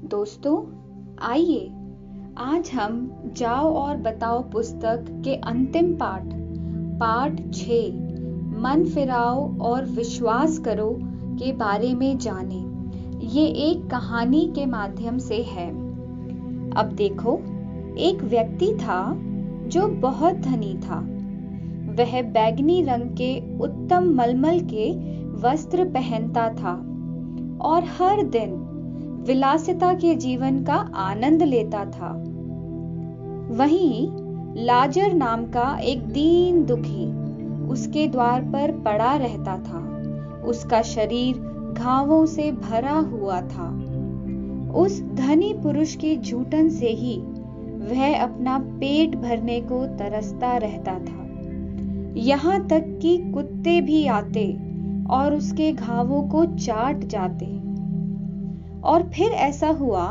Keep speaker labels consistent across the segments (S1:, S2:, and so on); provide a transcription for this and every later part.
S1: दोस्तों, आइए आज हम जाओ और बताओ पुस्तक के अंतिम पाठ 6 मन फिराओ और विश्वास करो के बारे में जाने। ये एक कहानी के माध्यम से है। अब देखो, एक व्यक्ति था जो बहुत धनी था। वह बैंगनी रंग के उत्तम मलमल के वस्त्र पहनता था और हर दिन विलासिता के जीवन का आनंद लेता था। वहीं लाजर नाम का एक दीन दुखी उसके द्वार पर पड़ा रहता था। उसका शरीर घावों से भरा हुआ था। उस धनी पुरुष की जूठन से ही वह अपना पेट भरने को तरसता रहता था। यहाँ तक कि कुत्ते भी आते और उसके घावों को चाट जाते। और फिर ऐसा हुआ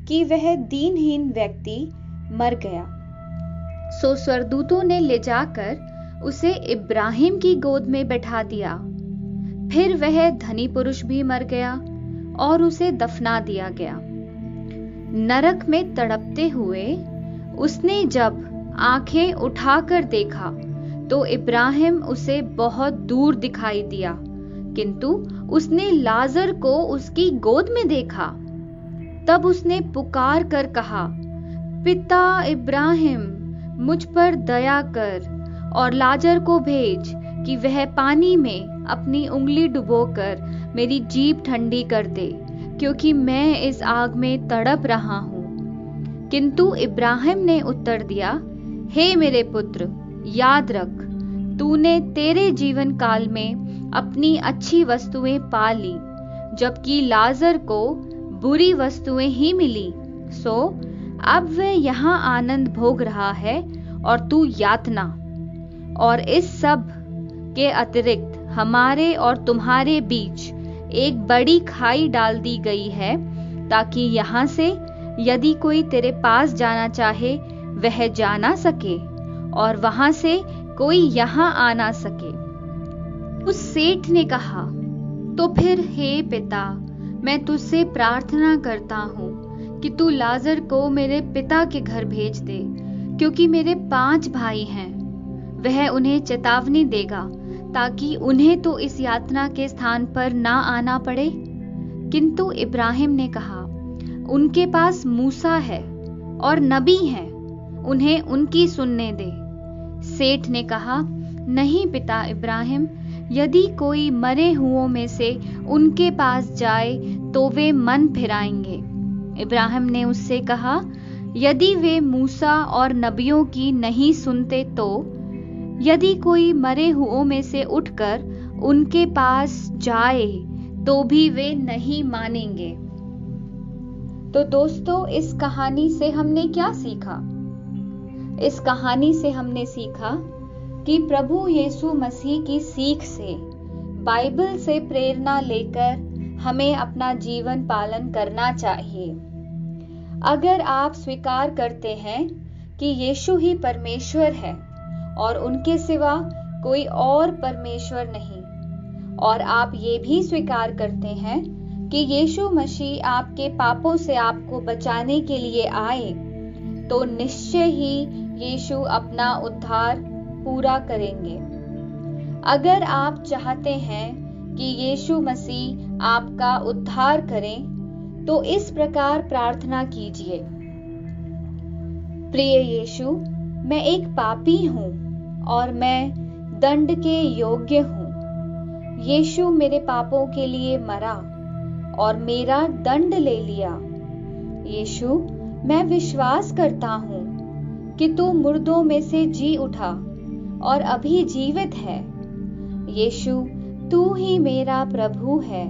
S1: कि वह दीनहीन व्यक्ति मर गया। सो स्वर्गदूतों ने ले जाकर उसे इब्राहिम की गोद में बैठा दिया। फिर वह धनी पुरुष भी मर गया और उसे दफना दिया गया। नरक में तड़पते हुए उसने जब आंखें उठाकर देखा तो इब्राहिम उसे बहुत दूर दिखाई दिया, किंतु उसने लाजर को उसकी गोद में देखा। तब उसने पुकार कर कहा, पिता इब्राहिम, मुझ पर दया कर और लाजर को भेज कि वह पानी में अपनी उंगली डुबोकर मेरी जीभ ठंडी कर दे, क्योंकि मैं इस आग में तड़प रहा हूं। किंतु इब्राहिम ने उत्तर दिया, हे मेरे पुत्र, याद रख, तूने तेरे जीवन काल में अपनी अच्छी वस्तुएं पा ली, जबकि लाजर को बुरी वस्तुएं ही मिली। सो अब वह यहाँ आनंद भोग रहा है और तू यातना। और इस सब के अतिरिक्त हमारे और तुम्हारे बीच एक बड़ी खाई डाल दी गई है, ताकि यहाँ से यदि कोई तेरे पास जाना चाहे वह जा ना सके और वहां से कोई यहाँ आ ना सके। उस सेठ ने कहा, तो फिर हे पिता, मैं तुझसे प्रार्थना करता हूँ कि तू लाजर को मेरे पिता के घर भेज दे, क्योंकि मेरे 5 भाई हैं। वह उन्हें चेतावनी देगा ताकि उन्हें तो इस यातना के स्थान पर ना आना पड़े। किंतु इब्राहिम ने कहा, उनके पास मूसा है और नबी हैं, उन्हें उनकी सुनने दे। सेठ ने कहा, नहीं पिता इब्राहिम, यदि कोई मरे हुओं में से उनके पास जाए तो वे मन फिराएंगे। इब्राहिम ने उससे कहा, यदि वे मूसा और नबियों की नहीं सुनते तो? यदि कोई मरे हुओं में से उठकर उनके पास जाए तो भी वे नहीं मानेंगे। तो दोस्तों, इस कहानी से हमने क्या सीखा? इस कहानी से हमने सीखा कि प्रभु यीशु मसीह की सीख से, बाइबल से प्रेरणा लेकर हमें अपना जीवन पालन करना चाहिए। अगर आप स्वीकार करते हैं कि यीशु ही परमेश्वर है और उनके सिवा कोई और परमेश्वर नहीं, और आप ये भी स्वीकार करते हैं कि यीशु मसीह आपके पापों से आपको बचाने के लिए आए, तो निश्चय ही यीशु अपना उद्धार पूरा करेंगे। अगर आप चाहते हैं कि यीशु मसीह आपका उद्धार करें, तो इस प्रकार प्रार्थना कीजिए, प्रिय यीशु, मैं एक पापी हूँ और मैं दंड के योग्य हूँ। यीशु मेरे पापों के लिए मरा और मेरा दंड ले लिया। यीशु, मैं विश्वास करता हूँ कि तू मुर्दों में से जी उठा और अभी जीवित है। यीशु, तू ही मेरा प्रभु है।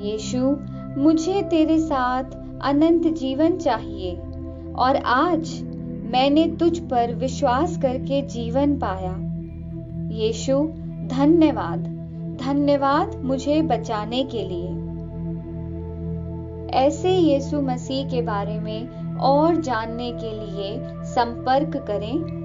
S1: यीशु, मुझे तेरे साथ अनंत जीवन चाहिए और आज मैंने तुझ पर विश्वास करके जीवन पाया। यीशु, धन्यवाद, धन्यवाद मुझे बचाने के लिए। ऐसे यीशु मसीह के बारे में और जानने के लिए संपर्क करें